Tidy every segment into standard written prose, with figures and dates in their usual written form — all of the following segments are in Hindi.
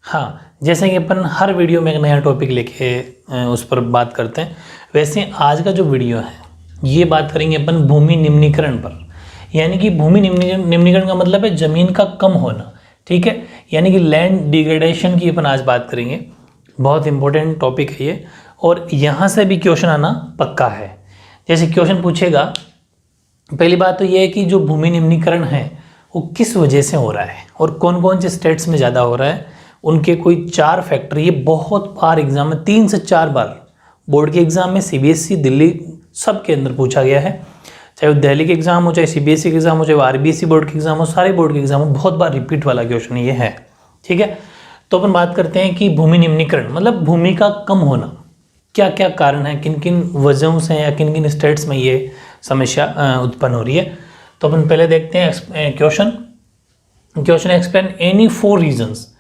हाँ, जैसे कि अपन हर वीडियो में एक नया टॉपिक लेके उस पर बात करते हैं, वैसे आज का जो वीडियो है ये बात करेंगे अपन भूमि निम्नीकरण पर। यानी कि भूमि निम्नीकरण का मतलब है ज़मीन का कम होना, ठीक है। यानी कि लैंड डिग्रेडेशन की अपन आज बात करेंगे। बहुत इंपॉर्टेंट टॉपिक है ये, और यहाँ से भी क्वेश्चन आना पक्का है। जैसे क्वेश्चन पूछेगा, पहली बात तो ये है कि जो भूमि निम्नीकरण है वो किस वजह से हो रहा है और कौन कौन से स्टेट्स में ज़्यादा हो रहा है, उनके कोई 4 फैक्टर। ये बहुत बार एग्जाम में 3 से 4 बार बोर्ड के एग्जाम में CBSE दिल्ली सब के अंदर पूछा गया है। चाहे वो दिल्ली के एग्जाम हो, चाहे CBSE के एग्जाम हो, चाहे वो RBSE बोर्ड के एग्जाम हो, सारे बोर्ड के एग्जाम हो, बहुत बार रिपीट वाला क्वेश्चन ये है, ठीक है। तो अपन बात करते हैं कि भूमि निम्नीकरण मतलब भूमि का कम होना, क्या क्या कारण है, किन किन वजहों से या किन किन स्टेट्स में ये समस्या उत्पन्न हो रही है। तो अपन पहले देखते हैं question explain any 4 reasons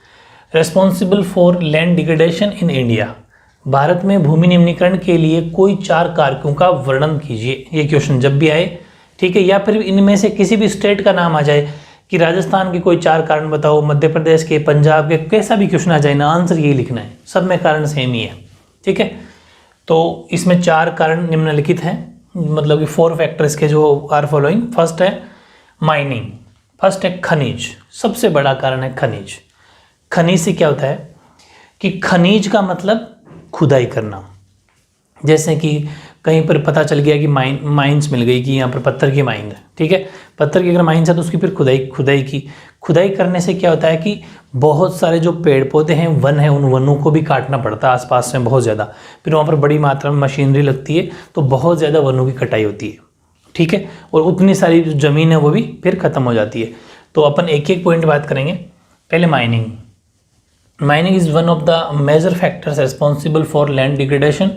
responsible for land degradation in India. Bharat में भूमि निम्नीकरण के लिए कोई 4 कारकों का वर्णन कीजिए। ये क्वेश्चन जब भी आए, ठीक है, या फिर इनमें से किसी भी स्टेट का नाम आ जाए कि राजस्थान के कोई 4 कारण बताओ, मध्य प्रदेश के, पंजाब के, कैसा भी क्वेश्चन आ जाए ना, आंसर यही लिखना है, सब में कारण सेम ही है, ठीक है। तो इसमें 4 कारण निम्नलिखित हैं, मतलब कि 4 फैक्टर्स के जो आर फॉलोइंग। फर्स्ट है माइनिंग, फर्स्ट है खनिज, सबसे बड़ा कारण है खनिज। खनिज से क्या होता है कि खनिज का मतलब खुदाई करना। जैसे कि कहीं पर पता चल गया कि माइंस मिल गई कि यहाँ पर पत्थर की माइन है, ठीक है, पत्थर की अगर माइंस है तो उसकी फिर खुदाई करने से क्या होता है कि बहुत सारे जो पेड़ पौधे हैं, वन है, उन वनों को भी काटना पड़ता है आसपास में बहुत ज़्यादा। फिर वहाँ पर बड़ी मात्रा में मशीनरी लगती है, तो बहुत ज़्यादा वनों की कटाई होती है, ठीक है, और उतनी सारी जो ज़मीन है वो भी फिर ख़त्म हो जाती है। तो अपन एक एक पॉइंट बात करेंगे। पहले mining is one of the major factors responsible for land degradation.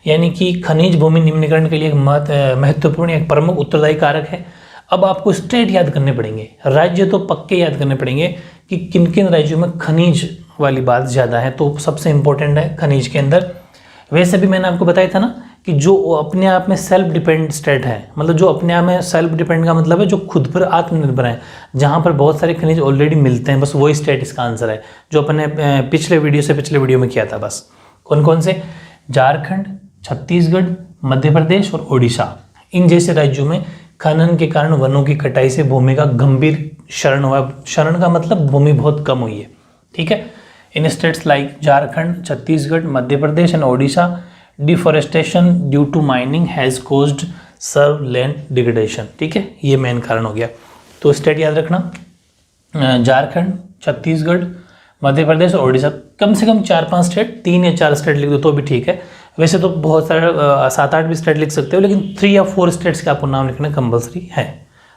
यानी कि खनिज भूमि निम्नीकरण के लिए एक महत्वपूर्ण, एक प्रमुख उत्तरदायी कारक है। अब आपको स्टेट याद करने पड़ेंगे, राज्य तो पक्के याद करने पड़ेंगे कि किन किन राज्यों में खनिज वाली बात ज़्यादा है। तो सबसे इंपॉर्टेंट है खनिज के अंदर। वैसे भी मैंने आपको बताया था ना कि जो अपने आप में सेल्फ डिपेंड स्टेट है, मतलब जो अपने आप में सेल्फ डिपेंड का मतलब है जो खुद पर आत्मनिर्भर है, जहाँ पर बहुत सारे खनिज ऑलरेडी मिलते हैं, बस वही स्टेट इसका आंसर है, जो अपने पिछले वीडियो में किया था। बस कौन कौन से? झारखंड, छत्तीसगढ़, मध्य प्रदेश और उड़ीसा। इन जैसे राज्यों में खनन के कारण वनों की कटाई से भूमि का गंभीर क्षरण हुआ। क्षरण का मतलब भूमि बहुत कम हुई है, ठीक है। In states like Jharkhand, Chhattisgarh, Madhya Pradesh and Odisha, deforestation due to mining has caused severe land degradation, ठीक है, ये मेन कारण हो गया। तो स्टेट याद रखना, झारखंड, छत्तीसगढ़, मध्य प्रदेश और ओडिशा। कम से कम 4-5 स्टेट, 3 या 4 स्टेट लिख दो तो भी ठीक है। वैसे तो बहुत सारे 7-8 भी स्टेट लिख सकते हो, लेकिन 3 या 4 स्टेट्स का आपको नाम लिखना कंपलसरी है,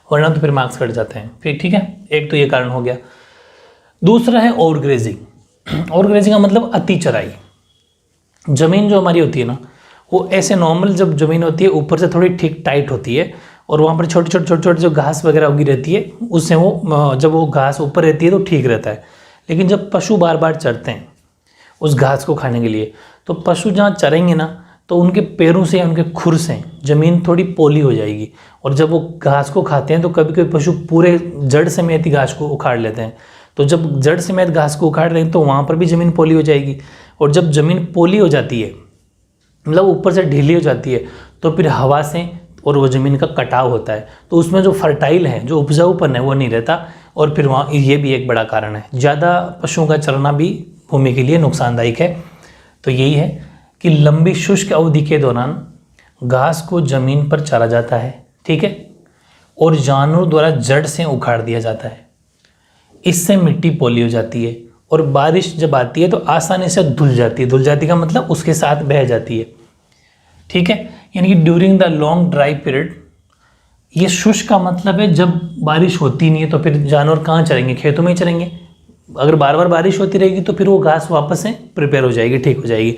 वरना तो फिर मार्क्स कट जाते हैं फिर, ठीक है। एक तो ये कारण हो गया। दूसरा है ओवरग्रेजिंग। ओवरग्रेजिंग का मतलब अति चराई। ज़मीन जो हमारी होती है ना, वो ऐसे नॉर्मल जब ज़मीन होती है ऊपर से थोड़ी ठीक टाइट होती है, और वहाँ पर छोटे छोटे जो घास वगैरह उगी रहती है, उससे वो जब वो घास ऊपर रहती है तो ठीक रहता है। लेकिन जब पशु बार बार चरते हैं उस घास को खाने के लिए, तो पशु जहाँ चरेंगे ना, तो उनके पैरों से, उनके खुर से ज़मीन थोड़ी पोली हो जाएगी, और जब वो घास को खाते हैं तो कभी कभी पशु पूरे जड़ समेत ही घास को उखाड़ लेते हैं। तो जब जड़ समेत घास को उखाड़ रहे हैं तो वहाँ पर भी ज़मीन पोली हो जाएगी, और जब ज़मीन पोली हो जाती है, मतलब ऊपर से ढीली हो जाती है, तो फिर हवा से और वो ज़मीन का कटाव होता है, तो उसमें जो फर्टाइल है, जो उपजाऊपन है, वो नहीं रहता। और फिर वहाँ ये भी एक बड़ा कारण है, ज़्यादा पशुओं का चरना भी भूमि के लिए नुकसानदायक है। तो यही है कि लंबी शुष्क अवधि के दौरान घास को ज़मीन पर चरा जाता है, ठीक है, और जानवरों द्वारा जड़ से उखाड़ दिया जाता है। इससे मिट्टी पोली हो जाती है, और बारिश जब आती है तो आसानी से धुल जाती है। धुल जाती का मतलब उसके साथ बह जाती है, ठीक है। यानी कि during the long dry period, ये शुष्क का मतलब है जब बारिश होती नहीं है तो फिर जानवर कहाँ चरेंगे? खेतों में ही चरेंगे। अगर बार बार बारिश होती रहेगी तो फिर वो घास वापस से प्रिपेयर हो जाएगी, ठीक हो जाएगी।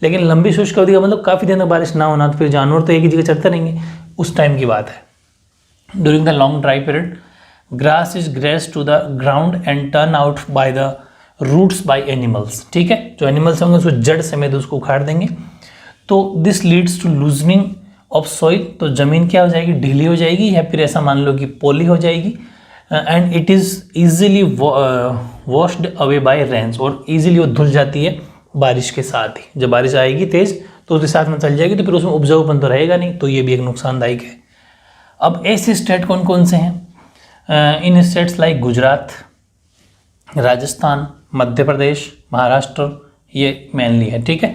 लेकिन लंबी शुष्क अवधि का मतलब काफ़ी दिन तक बारिश ना होना, तो फिर जानवर तो एक ही जगह चरते रहेंगे, उस टाइम की बात है। During the long dry period, grass is grazed to the ground and turn out by the roots by animals, ठीक है। जो एनिमल्स होंगे उसको जड़ समेत उसको उखाड़ देंगे, तो this leads to loosening of soil. तो ज़मीन क्या हो जाएगी? ढीली हो जाएगी, या फिर ऐसा मान लो कि पोली हो जाएगी। And it is easily washed away by rains, और ईजिली वो धुल जाती है बारिश के साथ ही। जब बारिश आएगी तेज़ तो उसके साथ में चल जाएगी, तो फिर उसमें उपजाऊपन तो रहेगा नहीं, तो ये भी एक नुकसानदायक है। अब ऐसे स्टेट कौन कौन से हैं? इन स्टेट्स लाइक गुजरात, राजस्थान, मध्य प्रदेश, महाराष्ट्र, ये मेनली है, ठीक है।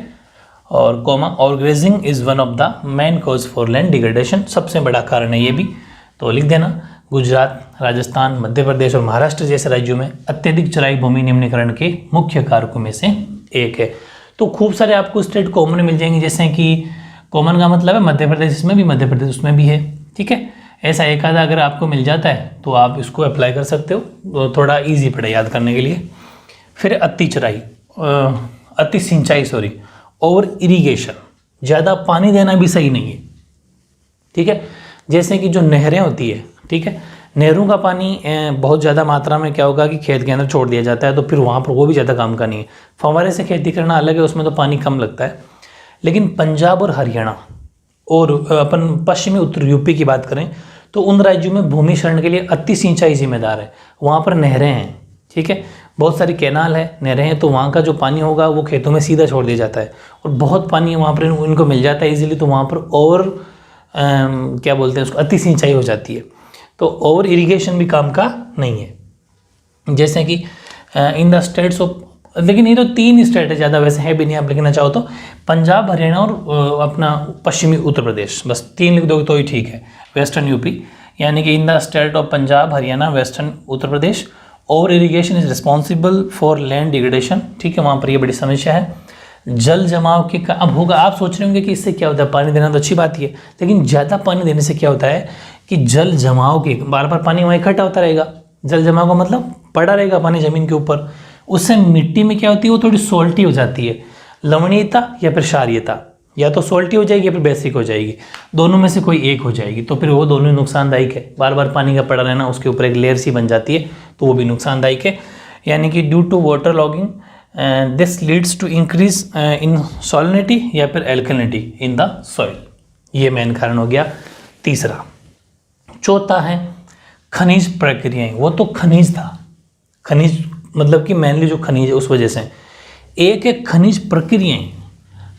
और कोमा, और grazing is one of the main cause for land degradation, सबसे बड़ा कारण है ये भी, तो लिख देना। गुजरात, राजस्थान, मध्य प्रदेश और महाराष्ट्र जैसे राज्यों में अत्यधिक चराई भूमि निम्नीकरण के मुख्य कारकों में से एक है। तो खूब सारे आपको स्टेट कॉमन मिल जाएंगे, जैसे कि कॉमन का मतलब है मध्य प्रदेश, इसमें भी मध्य प्रदेश उसमें भी है, ठीक है। ऐसा एक आधा अगर आपको मिल जाता है तो आप इसको अप्लाई कर सकते हो, तो थोड़ा ईजी पड़े याद करने के लिए। फिर अति सिंचाई ओवर इरिगेशन, ज़्यादा पानी देना भी सही नहीं है, ठीक है। जैसे कि जो नहरें होती है, ठीक है, नहरों का पानी बहुत ज़्यादा मात्रा में क्या होगा कि खेत के अंदर छोड़ दिया जाता है, तो फिर वहाँ पर वो भी ज़्यादा काम का नहीं है। फव्वारे से खेती करना अलग है, उसमें तो पानी कम लगता है। लेकिन पंजाब और हरियाणा और अपन पश्चिमी उत्तर यूपी की बात करें तो उन राज्यों में भूमि क्षरण के लिए अति सिंचाई जिम्मेदार है। वहाँ पर नहरें हैं, ठीक है, बहुत सारी कैनाल है, नहरें हैं, तो वहाँ का जो पानी होगा वो खेतों में सीधा छोड़ दिया जाता है, और बहुत पानी वहाँ पर इनको मिल जाता है इजीली, तो वहाँ पर और क्या बोलते हैं उसको, अति सिंचाई हो जाती है। तो ओवर इरिगेशन भी काम का नहीं है। जैसे कि इन द स्टेट्स ऑफ, लेकिन ये तो 3 स्टेट है, ज़्यादा वैसे है भी नहीं, आप लिखना चाहो तो पंजाब, हरियाणा और अपना पश्चिमी उत्तर प्रदेश, बस 3 लिख दोगे तो ही ठीक है। वेस्टर्न यूपी, यानी कि in the state of Punjab, Haryana, western Uttar Pradesh, over irrigation is responsible for land degradation, ठीक है, वहाँ पर ये बड़ी समस्या है। जल जमाव के अब होगा, आप सोच रहे होंगे कि इससे क्या होता है, पानी देना तो अच्छी बात ही है, लेकिन ज़्यादा पानी देने से क्या होता है कि जल जमाव के बार बार पानी वहाँ इकट्ठा होता रहेगा। जल जमाव का मतलब पड़ा रहेगा पानी ज़मीन के ऊपर, उससे मिट्टी में क्या होती है, वो थोड़ी सोल्टी हो जाती है, लवणीयता या फिर क्षारीयता, या तो सोल्टी हो जाएगी या फिर बेसिक हो जाएगी, दोनों में से कोई एक हो जाएगी, तो फिर वो दोनों नुकसानदायक है। बार बार पानी का पड़ा रहना, उसके ऊपर एक लेयर सी बन जाती है, तो वो भी नुकसानदायक है। यानी कि due to water logging this leads to increase in salinity या फिर एल्कलिनिटी इन द सॉइल, ये मेन कारण हो गया तीसरा। चौथा है खनिज प्रक्रियाएं, वो तो खनिज था, खनिज मतलब कि मेनली जो खनिज है उस वजह से। एक है खनिज प्रक्रियाएं,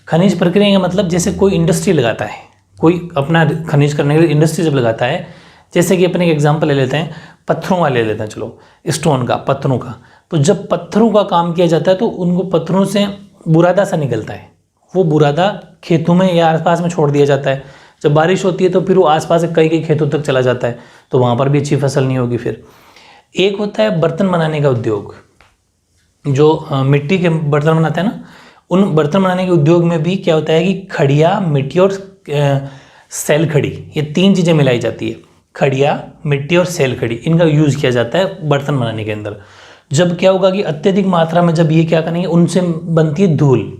खनिज प्रक्रियाएं का मतलब जैसे कोई इंडस्ट्री लगाता है, कोई अपना खनिज करने के लिए इंडस्ट्री जब लगाता है, जैसे कि अपने एक एग्जांपल ले लेते हैं, पत्थरों वाले ले लेते हैं, चलो स्टोन का, पत्थरों का, तो जब पत्थरों का काम किया जाता है तो उनको पत्थरों से बुरादा सा निकलता है, वो बुरादा खेतों में या आसपास में छोड़ दिया जाता है। जब बारिश होती है तो फिर वो आसपास से कई खेतों तक चला जाता है, तो वहाँ पर भी अच्छी फसल नहीं होगी। फिर एक होता है बर्तन बनाने का उद्योग, जो मिट्टी के बर्तन बनाते हैं ना, उन बर्तन बनाने के उद्योग में भी क्या होता है कि खड़िया, मिट्टी और सेल खड़ी, ये 3 चीज़ें मिलाई जाती है, खड़िया, मिट्टी और सेल खड़ी, इनका यूज़ किया जाता है बर्तन बनाने के अंदर। जब क्या होगा कि अत्यधिक मात्रा में जब ये क्या करेंगे, उनसे बनती है धूल,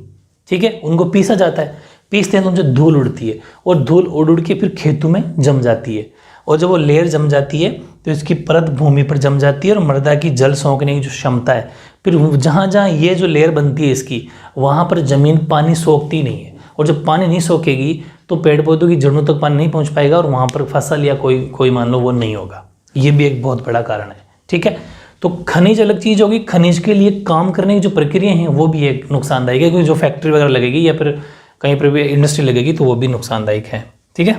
ठीक है, उनको पीसा जाता है, पीसते हैं तो उनसे धूल उड़ती है, और धूल उड़ के फिर खेतों में जम जाती है, और जब वो लेयर जम जाती है तो इसकी परत भूमि पर जम जाती है, और मृदा की जल सोखने की जो क्षमता है, फिर जहाँ जहाँ ये जो लेयर बनती है इसकी, वहाँ पर ज़मीन पानी सोखती नहीं है, और जब पानी नहीं सोखेगी तो पेड़ पौधों की जड़ों तक पानी नहीं पहुँच पाएगा, और वहाँ पर फसल या कोई मान लो वो नहीं होगा। ये भी एक बहुत बड़ा कारण है, ठीक है। तो खनिज अलग चीज़ होगी, खनिज के लिए काम करने की जो प्रक्रिया हैं वो भी एक नुकसानदायक है, क्योंकि जो फैक्ट्री वगैरह लगेगी या फिर कहीं पर भी इंडस्ट्री लगेगी तो वो भी नुकसानदायक है, ठीक है।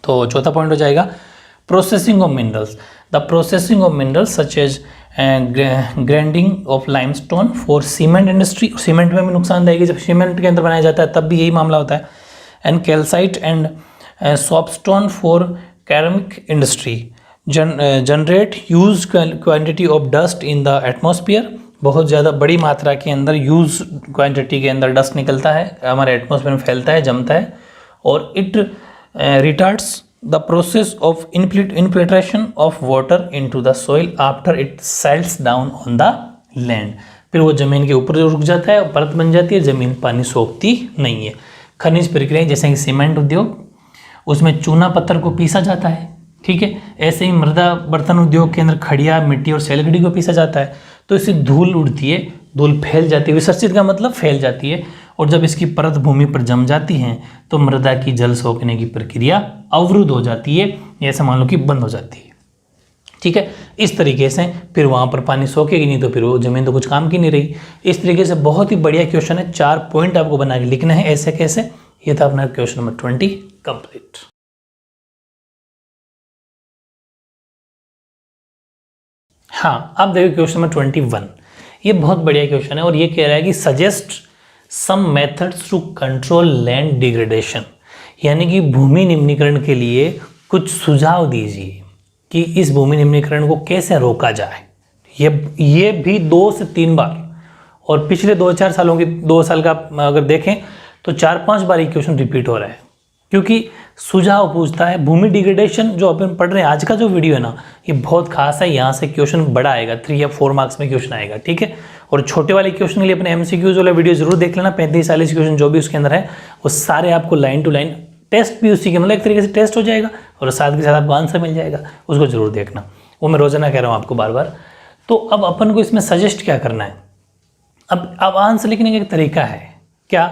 तो चौथा पॉइंट हो जाएगा processing of minerals, the processing of minerals such as grinding of limestone for cement industry, cement में भी नुकसानदायक है, जब सीमेंट के अंदर बनाया जाता है तब भी यही मामला होता है। And calcite and soapstone for ceramic industry generate huge quantity of dust in the atmosphere, बहुत ज़्यादा बड़ी मात्रा के अंदर ह्यूज क्वांटिटी के अंदर डस्ट निकलता है, हमारे एटमॉस्फेयर में फैलता है, जमता है, और it retards the process of infiltration of water into the soil after it settles down on the land, फिर वो ज़मीन के ऊपर रुक जाता है, परत बन जाती है, ज़मीन पानी सोखती नहीं है। खनिज प्रक्रियाएं जैसे कि सीमेंट उद्योग, उसमें चूना पत्थर को पीसा जाता है, ठीक है। ऐसे ही मृदा बर्तन उद्योग के अंदर खड़िया, मिट्टी और सैलखड़ी को पीसा जाता है, तो इससे धूल उड़ती है, धूल फैल जाती है, विसर्जित का मतलब फैल जाती है, और जब इसकी परत भूमि पर जम जाती है तो मृदा की जल सोखने की प्रक्रिया अवरुद्ध हो जाती है, ऐसा मान लो कि बंद हो जाती है, ठीक है। इस तरीके से फिर वहाँ पर पानी सोखेगी नहीं तो फिर वो ज़मीन तो कुछ काम की नहीं रही। इस तरीके से बहुत ही बढ़िया क्वेश्चन है, 4 पॉइंट आपको बना के लिखना है ऐसे कैसे। ये था अपना क्वेश्चन नंबर 20 कंप्लीट। हाँ, अब देखिए क्वेश्चन नंबर 21। ये बहुत बढ़िया क्वेश्चन है और ये कह रहा है कि suggest some methods to control land degradation, यानी कि भूमि निम्नीकरण के लिए कुछ सुझाव दीजिए कि इस भूमि निम्नीकरण को कैसे रोका जाए। ये भी 2 से 3 बार, और पिछले 2-4 सालों की 2 साल का अगर देखें तो 4-5 बार ये क्वेश्चन रिपीट हो रहा है, क्योंकि सुझाव पूछता है। भूमि डिग्रेडेशन जो अपन पढ़ रहे हैं आज का जो वीडियो है ना, ये बहुत खास है। यहाँ से क्वेश्चन बड़ा आएगा, 3 या 4 मार्क्स में क्वेश्चन आएगा, ठीक है। और छोटे वाले क्वेश्चन के लिए अपने MCQs वाला वीडियो जरूर देख लेना, 35-40 क्वेश्चन जो भी उसके अंदर है वो सारे आपको लाइन टू लाइन, टेस्ट भी उसी के मतलब एक तरीके से टेस्ट हो जाएगा और साथ के साथ आपको आंसर मिल जाएगा, उसको जरूर देखना। वो मैं रोजाना कह रहा हूँ आपको बार बार। तो अब अपन को इसमें सजेस्ट क्या करना है। अब आंसर लिखने का एक तरीका है, क्या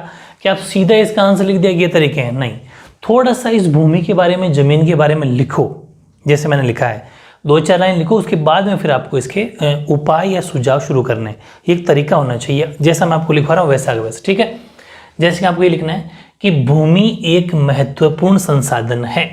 आप सीधा इसका आंसर लिख दिया ये तरीके हैं? नहीं, थोड़ा सा इस भूमि के बारे में, जमीन के बारे में लिखो, जैसे मैंने लिखा है 2-4 लाइन लिखो, उसके बाद में फिर आपको इसके उपाय या सुझाव शुरू करने हैं। एक तरीका होना चाहिए, जैसा मैं आपको लिखवा रहा हूँ वैसा आगे वैसे, ठीक है। जैसे कि आपको ये लिखना है कि भूमि एक महत्वपूर्ण संसाधन है,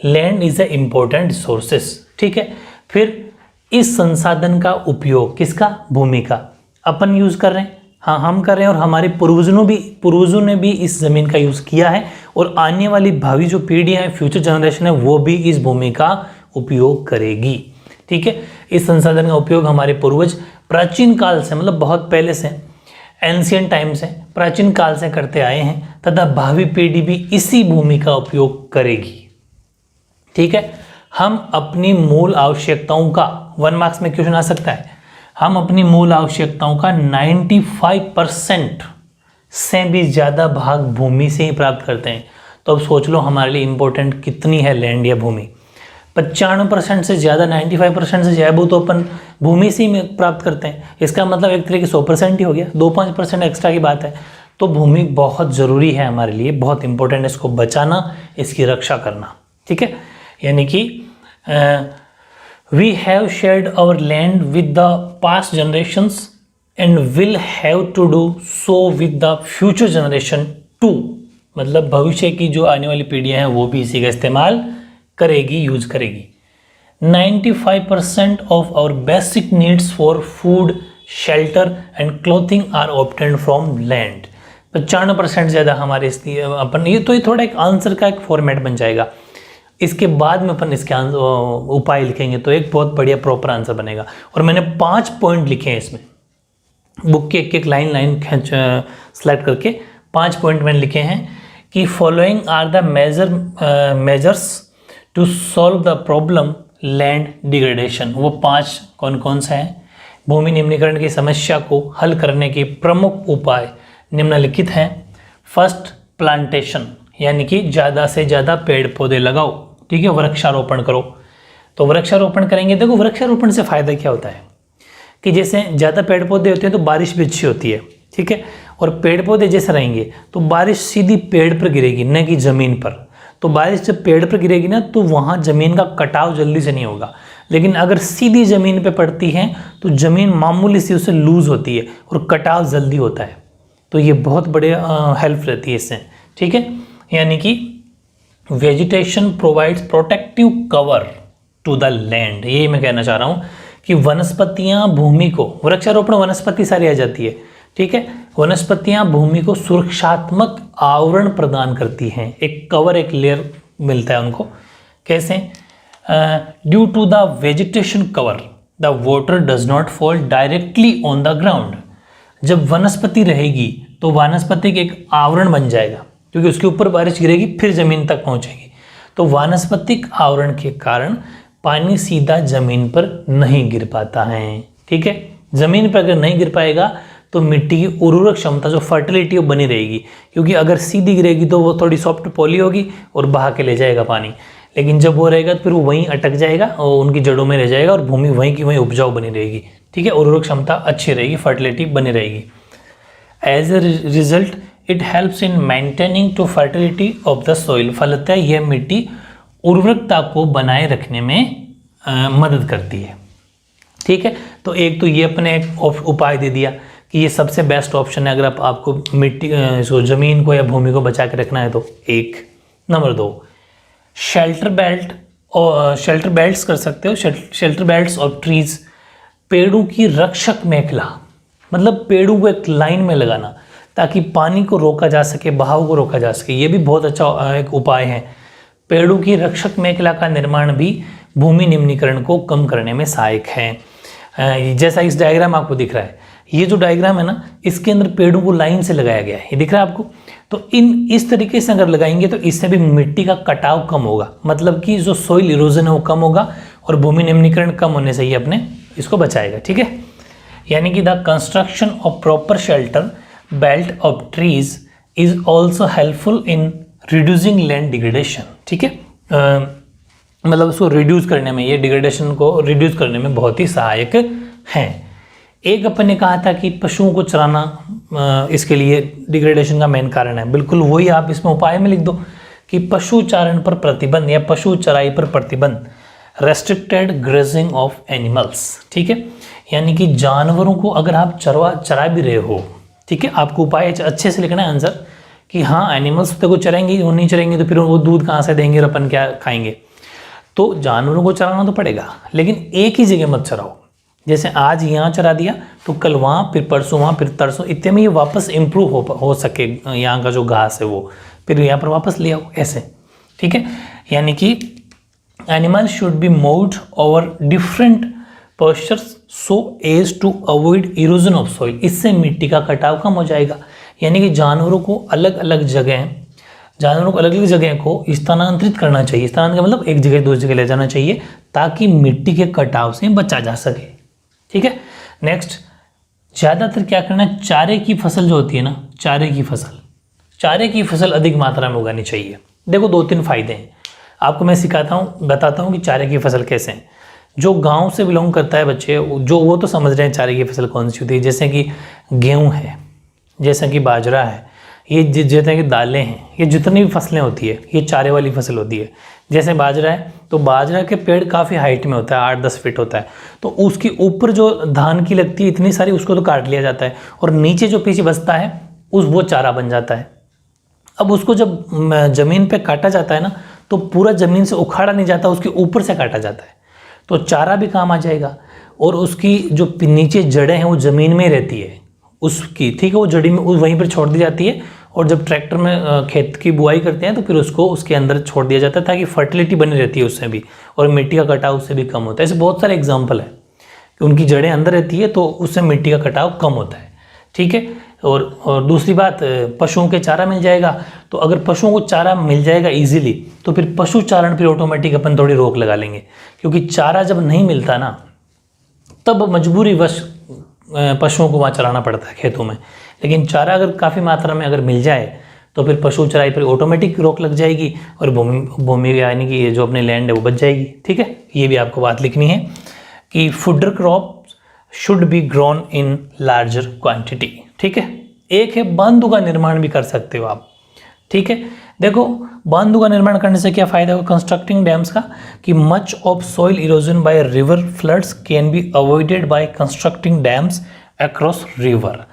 land is a important resources, ठीक है। फिर इस संसाधन का उपयोग किसका? भूमि का। अपन यूज कर रहे हैं, हाँ हम कर रहे हैं, और हमारे पूर्वजों ने भी इस जमीन का यूज किया है, और आने वाली भावी जो पीढ़ियां हैं, फ्यूचर जनरेशन है, वो भी इस भूमि का उपयोग करेगी, ठीक है। इस संसाधन का उपयोग हमारे पूर्वज प्राचीन काल से, मतलब बहुत पहले से, एंशियंट टाइम से, प्राचीन काल से करते आए हैं, तथा भावी पीढ़ी भी इसी भूमि का उपयोग करेगी, ठीक है। हम अपनी मूल आवश्यकताओं का, 1 मार्क्स में क्वेश्चन आ सकता है, हम अपनी मूल आवश्यकताओं का 95% से भी ज़्यादा भाग भूमि से ही प्राप्त करते हैं। तो अब सोच लो हमारे लिए इम्पोर्टेंट कितनी है लैंड या भूमि। 95% से ज़्यादा, 95% से ज़्यादा तो अपन भूमि से ही प्राप्त करते हैं। इसका मतलब एक तरीके 100% ही हो गया, 2-5% एक्स्ट्रा की बात है। तो भूमि बहुत ज़रूरी है हमारे लिए, बहुत इंपॉर्टेंट है, इसको बचाना, इसकी रक्षा करना, ठीक है। यानी कि we have shared our land with the past generations and will have to do so with the future generation too। मतलब भविष्य की जो आने वाली पीढ़ियां हैं वो भी इसी का इस्तेमाल करेगी, यूज करेगी। 95% of our basic needs for food, shelter and clothing are obtained from land। 95% ज़्यादा हमारे अपन ये थोड़ा एक आंसर का एक फॉर्मेट बन जाएगा। इसके बाद में अपन इसके उपाय लिखेंगे तो एक बहुत बढ़िया प्रॉपर आंसर बनेगा। और मैंने 5 पॉइंट लिखे हैं इसमें, बुक के एक लाइन खींच सेलेक्ट करके 5 पॉइंट मैंने लिखे हैं कि following are the measures to solve the problem land degradation. वो 5 कौन कौन से हैं? भूमि निम्नीकरण की समस्या को हल करने के प्रमुख उपाय निम्नलिखित हैं। फर्स्ट, प्लांटेशन, यानी कि ज़्यादा से ज़्यादा पेड़ पौधे लगाओ, ठीक है, वृक्षारोपण करो। तो वृक्षारोपण करेंगे, देखो वृक्षारोपण से फ़ायदा क्या होता है कि जैसे ज़्यादा पेड़ पौधे होते हैं तो बारिश भी अच्छी होती है, ठीक है। और पेड़ पौधे जैसे रहेंगे तो बारिश सीधी पेड़ पर गिरेगी, न कि ज़मीन पर। तो बारिश जब पेड़ पर गिरेगी ना तो वहाँ ज़मीन का कटाव जल्दी से नहीं होगा। लेकिन अगर सीधी ज़मीन पर पड़ती है तो ज़मीन मामूली सी उससे लूज़ होती है और कटाव जल्दी होता है। तो ये बहुत बड़े हेल्प रहती है इससे, ठीक है। यानी कि vegetation provides protective cover to the land. यही मैं कहना चाह रहा हूँ कि वनस्पतियाँ भूमि को, वृक्षारोपण वनस्पति सारी आ जाती है, ठीक है। वनस्पतियाँ भूमि को सुरक्षात्मक आवरण प्रदान करती हैं, एक कवर, एक लेयर मिलता है उनको। कैसे? Due to the vegetation cover the water does not fall directly on the ground. जब वनस्पति रहेगी तो वनस्पति एक आवरण बन जाएगा, क्योंकि उसके ऊपर बारिश गिरेगी फिर ज़मीन तक पहुंचेगी। तो वानस्पतिक आवरण के कारण पानी सीधा ज़मीन पर नहीं गिर पाता है, ठीक है। ज़मीन पर अगर नहीं गिर पाएगा तो मिट्टी की उर्वरक क्षमता, जो फर्टिलिटी, वो बनी रहेगी, क्योंकि अगर सीधी गिरेगी तो वो थोड़ी सॉफ्ट पॉली होगी और बहा के ले जाएगा पानी। लेकिन जब वो रहेगा तो फिर वो वहीं अटक जाएगा और उनकी जड़ों में रह जाएगा और भूमि वहीं की वहीं उपजाऊ बनी रहेगी, ठीक है। उर्वरक क्षमता अच्छी रहेगी, फर्टिलिटी बनी रहेगी। As a result it helps in maintaining to fertility of the soil. फलतः यह मिट्टी उर्वरकता को बनाए रखने में मदद करती है, ठीक है, तो एक तो ये अपने एक उपाय दे दिया कि ये सबसे बेस्ट ऑप्शन है अगर आपको मिट्टी ज़मीन को या भूमि को बचा के रखना है तो। एक नंबर 2, शेल्टर बेल्ट और शेल्टर बेल्ट्स कर सकते हो, शेल्टर बेल्ट्स और ट्रीज, पेड़ों की रक्षक मेखला, मतलब पेड़ों को एक लाइन में लगाना ताकि पानी को रोका जा सके, बहाव को रोका जा सके। ये भी बहुत अच्छा एक उपाय है। पेड़ों की रक्षक मेखला का निर्माण भी भूमि निम्नीकरण को कम करने में सहायक है। जैसा इस डायग्राम आपको दिख रहा है, ये जो डायग्राम है ना, इसके अंदर पेड़ों को लाइन से लगाया गया है, ये दिख रहा है आपको। तो इस तरीके से अगर लगाएंगे तो इससे भी मिट्टी का कटाव कम होगा, मतलब कि जो सोइल इरोजन है वो कम होगा और भूमि निम्नीकरण कम होने से ये अपने इसको बचाएगा। ठीक है, यानी कि the construction of proper shelter belt of trees is also helpful in reducing land degradation. ठीक है, मतलब उसको रिड्यूस करने में, ये डिग्रेडेशन को रिड्यूस करने में बहुत ही सहायक हैं। एक अपन ने कहा था कि पशुओं को चराना इसके लिए डिग्रेडेशन का मेन कारण है, बिल्कुल वही आप इसमें उपाय में लिख दो कि पशु चारण पर प्रतिबंध या पशु चराई पर प्रतिबंध, रेस्ट्रिक्टेड ग्रेजिंग ऑफ एनिमल्स। ठीक है, यानी कि जानवरों को अगर आप चरा भी रहे हो, ठीक है, आपको उपाय अच्छे से लिखना है आंसर कि हाँ एनिमल्स तो को चरेंगे, वो नहीं चरेंगे तो फिर वो दूध कहाँ से देंगे और अपन क्या खाएंगे। तो जानवरों को चराना तो पड़ेगा, लेकिन एक ही जगह मत चराओ। जैसे आज यहाँ चरा दिया तो कल वहाँ, फिर परसों वहाँ, फिर तरसों, इतने में ये वापस इम्प्रूव हो सके यहाँ का जो घास है वो, फिर यहाँ पर वापस ले आओ ऐसे। ठीक है, यानी कि animal should be moved over different pastures so as to avoid erosion of soil. इससे मिट्टी का कटाव कम हो जाएगा। यानी कि जानवरों को अलग अलग जगह को स्थानांतरित करना चाहिए। स्थानांतरित मतलब एक जगह दूसरी जगह ले जाना चाहिए ताकि मिट्टी के कटाव से बचा जा सके। ठीक है, नेक्स्ट, ज़्यादातर क्या करना है, चारे की फसल जो होती है ना, चारे की फसल अधिक मात्रा में उगानी चाहिए। देखो 2-3 फायदे हैं आपको, मैं बताता हूँ कि चारे की फसल कैसे है। जो गांव से बिलोंग करता है बच्चे, जो वो तो समझ रहे हैं चारे की फसल कौन सी होती है, जैसे कि गेहूँ है, जैसे कि बाजरा है, ये जैसे कि दालें हैं, ये जितनी भी फसलें होती है ये चारे वाली फसल होती है। जैसे बाजरा है तो बाजरा के पेड़ काफ़ी हाइट में होता है, 8-10 फीट होता है, तो उसके ऊपर जो धान की लगती है इतनी सारी, उसको तो काट लिया जाता है और नीचे जो पीछे बचता है वो चारा बन जाता है। अब उसको जब ज़मीन पे काटा जाता है ना तो पूरा ज़मीन से उखाड़ा नहीं जाता, उसके ऊपर से काटा जाता है, तो चारा भी काम आ जाएगा। और उसकी जो नीचे जड़ें हैं वो ज़मीन में रहती है उसकी, ठीक है, वो जड़ी में वहीं पर छोड़ दी जाती है और जब ट्रैक्टर में खेत की बुआई करते हैं तो फिर उसको उसके अंदर छोड़ दिया जाता है ताकि फर्टिलिटी बनी रहती है उससे भी, और मिट्टी का कटाव उससे भी कम होता है। ऐसे बहुत सारे एग्जाम्पल है कि उनकी जड़ें अंदर रहती है तो उससे मिट्टी का कटाव कम होता है। ठीक है, और दूसरी बात, पशुओं के चारा मिल जाएगा, तो अगर पशुओं को चारा मिल जाएगा इजीली तो फिर पशु चारण पर ऑटोमेटिक अपन थोड़ी रोक लगा लेंगे, क्योंकि चारा जब नहीं मिलता ना तब मजबूरी वश पशुओं को वहाँ चराना पड़ता है खेतों में। लेकिन चारा अगर काफ़ी मात्रा में अगर मिल जाए तो फिर पशु चराई पर ऑटोमेटिक रोक लग जाएगी और भूमि यानी कि ये जो अपनी लैंड है वो बच जाएगी। ठीक है, ये भी आपको बात लिखनी है कि fodder crop should be grown in larger quantity. ठीक है, एक है बांधों का निर्माण भी कर सकते हो आप। ठीक है, देखो बांधों का निर्माण करने से क्या फ़ायदा होगा कंस्ट्रक्टिंग डैम्स का, कि much of soil erosion by river floods can be avoided by constructing dams across river.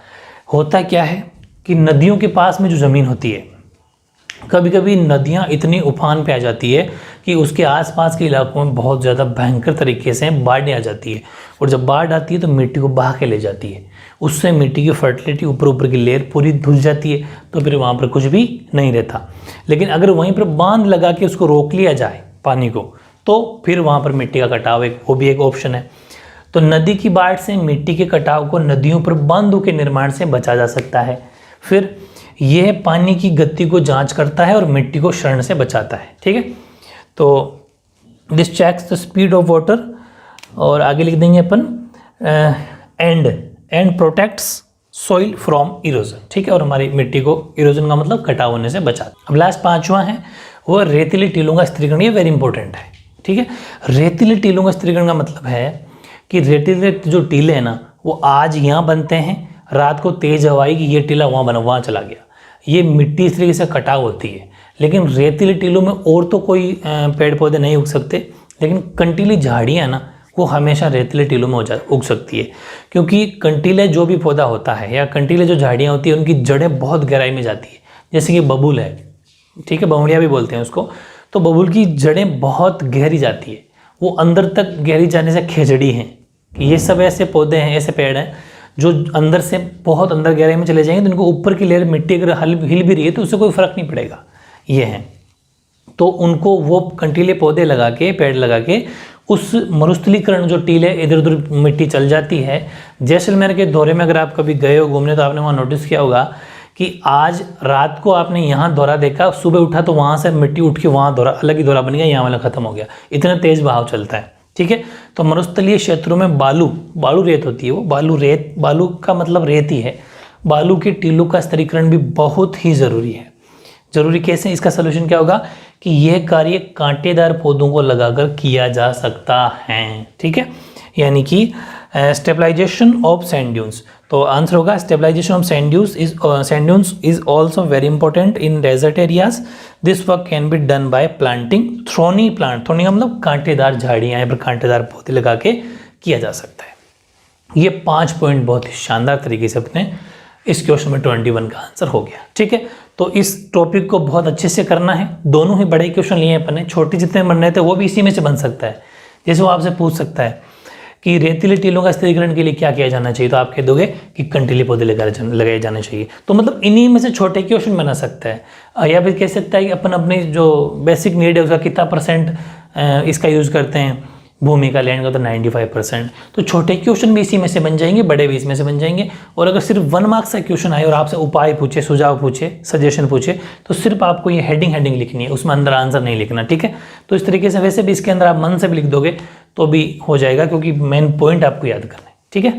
होता क्या है कि नदियों के पास में जो ज़मीन होती है, कभी कभी नदियाँ इतनी उफान पे आ जाती है कि उसके आसपास के इलाकों में बहुत ज़्यादा भयंकर तरीके से बाढ़ आ जाती है, और जब बाढ़ आती है तो मिट्टी को बहा के ले जाती है, उससे मिट्टी की फर्टिलिटी ऊपर की लेयर पूरी धुल जाती है, तो फिर वहाँ पर कुछ भी नहीं रहता। लेकिन अगर वहीं पर बांध लगा के उसको रोक लिया जाए पानी को, तो फिर वहाँ पर मिट्टी का कटाव वो भी एक ऑप्शन है। तो नदी की बाढ़ से मिट्टी के कटाव को नदियों पर बांधों के निर्माण से बचा जा सकता है। फिर यह पानी की गति को जांच करता है और मिट्टी को क्षरण से बचाता है। ठीक है, तो this checks the speed of water, और आगे लिख देंगे अपन and protects soil from erosion. ठीक है, और हमारी मिट्टी को इरोजन का मतलब कटाव होने से बचाता है। अब लास्ट 5वां है वो रेतीली टीलों का स्थिरीकरण। ये वेरी इंपॉर्टेंट है। ठीक है, रेतीली टीलों का स्थिरीकरण का मतलब है कि रेतीले जो टीले हैं ना वो आज यहाँ बनते हैं, रात को तेज हवा आई कि ये टीला वहाँ चला गया, ये मिट्टी इस तरीके से कटाव होती है। लेकिन रेतीले टीलों में और तो कोई पेड़ पौधे नहीं उग सकते, लेकिन कंटीली झाड़ियाँ ना वो हमेशा रेतीले टीलों में उग सकती है, क्योंकि कंटीले जो भी पौधा होता है या कंटीले जो झाड़ियाँ होती है उनकी जड़ें बहुत गहराई में जाती है। जैसे कि बबूल है, ठीक है, बमुड़िया भी बोलते हैं उसको, तो बबूल की जड़ें बहुत गहरी जाती है, वो अंदर तक गहरी जाने से खेजड़ी हैं। कि ये सब ऐसे पौधे हैं, ऐसे पेड़ हैं जो अंदर से बहुत अंदर गहराई में चले जाएंगे, तो इनको ऊपर की लेयर मिट्टी अगर हिल भी रही है तो उससे कोई फर्क नहीं पड़ेगा। ये हैं, तो उनको वो कंटीले पौधे लगा के, पेड़ लगा के उस मरुस्थलीकरण जो टील है, इधर उधर मिट्टी चल जाती है। जैसलमेर के दौरे में अगर आप कभी गए हो घूमने तो आपने वहाँ नोटिस किया होगा कि आज रात को आपने यहाँ दौरा देखा, सुबह उठा तो वहाँ से मिट्टी उठ के वहाँ दौरा, अलग ही दौरा बन गया, यहाँ वाला खत्म हो गया, इतना तेज बहाव चलता है। ठीक है, तो मरुस्थलीय क्षेत्रों में बालू रेत होती है, वो बालू का मतलब रेत ही है। बालू के टीलों का स्तरीकरण भी बहुत ही ज़रूरी है। जरूरी कैसे? इसका सोल्यूशन क्या होगा कि यह कार्य कांटेदार पौधों को लगाकर किया जा सकता है। ठीक है, यानी कि स्टेबलाइजेशन ऑफ सैंड ड्यून्स, तो आंसर होगा stabilisation of sand dunes is also very important in desert areas. This work can be done by planting thorny plant, thorny का मतलब कांटेदार झाड़ियाँ या फिर कांटेदार पौधे लगा के किया जा सकता है। ये 5 पॉइंट बहुत ही शानदार तरीके से अपने इस क्वेश्चन में 21 का आंसर हो गया। ठीक है, तो इस टॉपिक को बहुत अच्छे से करना है। दोनों ही बड़े क्वेश्चन लिए हैं अपन ने, छोटे जितने बन रहे थे वो भी इसी में से बन सकता है। जैसे वो आपसे पूछ सकता है कि रेतीले टीलों का स्थिरीकरण के लिए क्या किया जाना चाहिए, तो आप कह दोगे कि कंटीले पौधे लगाए जाने चाहिए। तो मतलब इन्हीं में से छोटे क्वेश्चन बना सकता है। या फिर कह सकता है कि अपन अपने जो बेसिक नीड है उसका कितना परसेंट इसका यूज़ करते हैं, भूमि का, लैंड का, तो 95%। तो छोटे क्वेश्चन भी इसी में से बन जाएंगे, बड़े भी इसमें से बन जाएंगे। और अगर सिर्फ 1 मार्क्स का क्वेश्चन आए और आपसे उपाय पूछे, सुझाव पूछे, सजेशन पूछे, तो सिर्फ आपको ये हेडिंग लिखनी है, उसमें अंदर आंसर नहीं लिखना। ठीक है, तो इस तरीके से वैसे भी इसके अंदर आप मन से भी लिख दोगे तो भी हो जाएगा, क्योंकि मेन पॉइंट आपको याद करना है। ठीक है,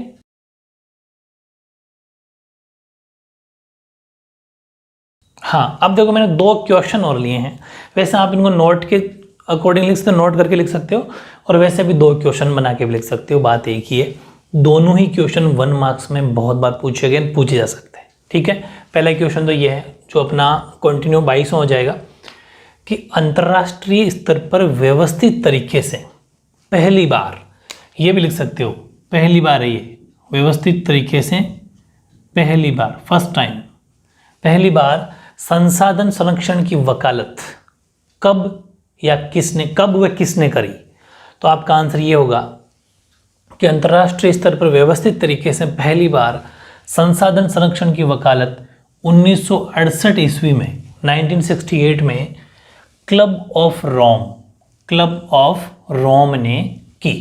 हाँ, अब देखो मैंने 2 क्वेश्चन और लिए हैं। वैसे आप इनको नोट के अकॉर्डिंग लिख सकते हो, नोट करके लिख सकते हो, और वैसे भी 2 क्वेश्चन बना के भी लिख सकते हो। बात एक ही है, दोनों ही क्वेश्चन 1 मार्क्स में बहुत बार पूछे जा सकते हैं। ठीक है, पहला क्वेश्चन तो ये है जो अपना कंटिन्यू 22 हो जाएगा कि अंतर्राष्ट्रीय स्तर पर व्यवस्थित तरीके से पहली बार, ये भी लिख सकते हो, पहली बार है ये, व्यवस्थित तरीके से पहली बार, फर्स्ट टाइम, पहली बार संसाधन संरक्षण की वकालत कब या किसने, कब व किसने करी। तो आपका आंसर ये होगा कि अंतर्राष्ट्रीय स्तर पर व्यवस्थित तरीके से पहली बार संसाधन संरक्षण की वकालत 1968 ईस्वी में, 1968 में क्लब ऑफ रोम ने की।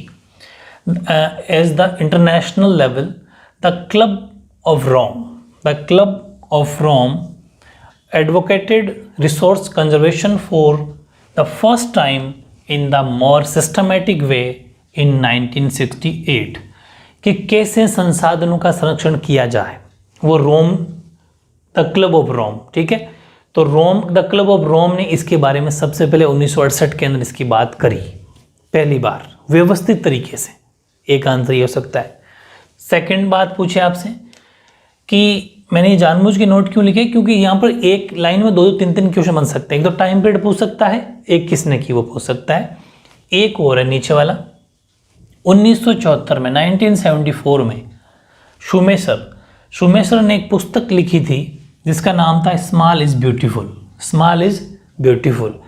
As the international level the Club of Rome advocated resource conservation for the first time in the more systematic way in 1968 कि कैसे संसाधनों का संरक्षण किया जाए। वो रोम, द क्लब ऑफ रोम, ठीक है, तो रोम, द क्लब ऑफ रोम ने इसके बारे में सबसे पहले 1968 के अंदर इसकी बात करी, पहली बार व्यवस्थित तरीके से। एक आंसर ये हो सकता है। सेकंड बात पूछे आपसे कि मैंने जानबूझ के नोट क्यों लिखे, क्योंकि यहाँ पर एक लाइन में 2-2, 3-3 क्वेश्चन बन सकते हैं। एक तो टाइम पीरियड पूछ सकता है, एक किसने की वो पूछ सकता है, एक और है नीचे वाला 1974 में, 1974 में शुमेसर ने एक पुस्तक लिखी थी जिसका नाम था small is beautiful. Small is beautiful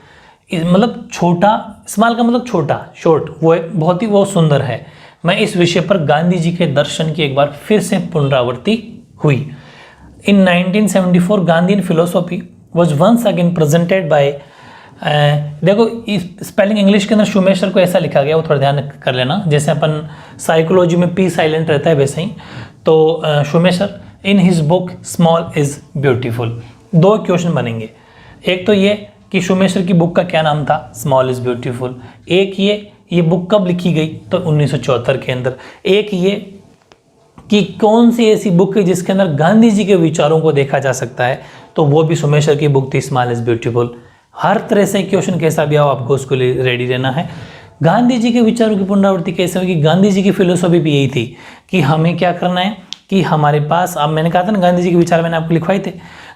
मतलब छोटा, स्मॉल का मतलब छोटा, शॉर्ट, वो बहुत ही वो सुंदर है। मैं इस विषय पर गांधी जी के दर्शन की एक बार फिर से पुनरावृत्ति हुई। In 1974, Gandhian philosophy was once again presented by देखो स्पेलिंग इंग्लिश के अंदर शुमेशर को ऐसा लिखा गया, वो थोड़ा ध्यान कर लेना, जैसे अपन साइकोलॉजी में पी साइलेंट रहता है वैसे ही। तो Schumacher in his book small is beautiful. 2 question बनेंगे, एक तो ये कि शुमेशर की बुक का क्या नाम था, स्मॉल इज ब्यूटीफुल। एक ये बुक कब लिखी गई, तो 1974 के अंदर। एक ये कि कौन सी ऐसी बुक है जिसके अंदर गांधी जी के विचारों को देखा जा सकता है, तो वो भी शुमेशर की बुक थी, स्मॉल इज ब्यूटीफुल। हर तरह से क्वेश्चन कैसा भी आओ आपको उसको लिए रेडी रहना है। गांधी जी के विचारों की पुनरावृत्ति कैसे होगी, गांधी जी की फिलोसॉफी भी यही थी कि हमें क्या करना है कि हमारे पास, अब मैंने कहा था ना गांधी जी के विचार मैंने आपको लिखवाए थे,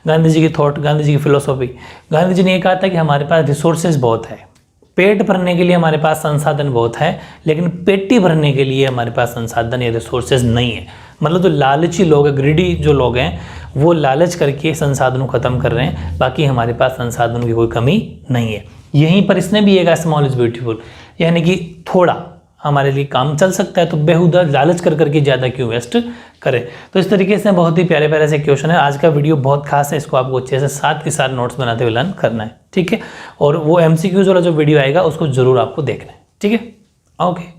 गांधी जी की थॉट, गांधी जी की फिलोसॉफी। गांधी जी ने ये कहा था कि हमारे पास रिसोर्सेज बहुत है, पेट भरने के लिए हमारे पास संसाधन बहुत है, लेकिन पेटी भरने के लिए हमारे पास संसाधन या रिसोर्सेज नहीं है। मतलब जो लालची लोग हैं, ग्रीडी जो लोग हैं, वो लालच करके संसाधनों खत्म कर रहे हैं, बाकी हमारे पास संसाधनों की कोई कमी नहीं है। यहीं पर इसने भी एक स्मॉल इज ब्यूटीफुल, यानी कि थोड़ा हमारे लिए काम चल सकता है तो बेहुदा लालच कर करके ज़्यादा क्यों वेस्ट करें। तो इस तरीके से बहुत ही प्यारे प्यारे से क्वेश्चन है। आज का वीडियो बहुत खास है, इसको आपको अच्छे से साथ के साथ नोट्स बनाते हुए लर्न करना है, ठीक है। और वो MCQs वाला जो वीडियो आएगा उसको जरूर आपको देखना है, ठीक है। ओके।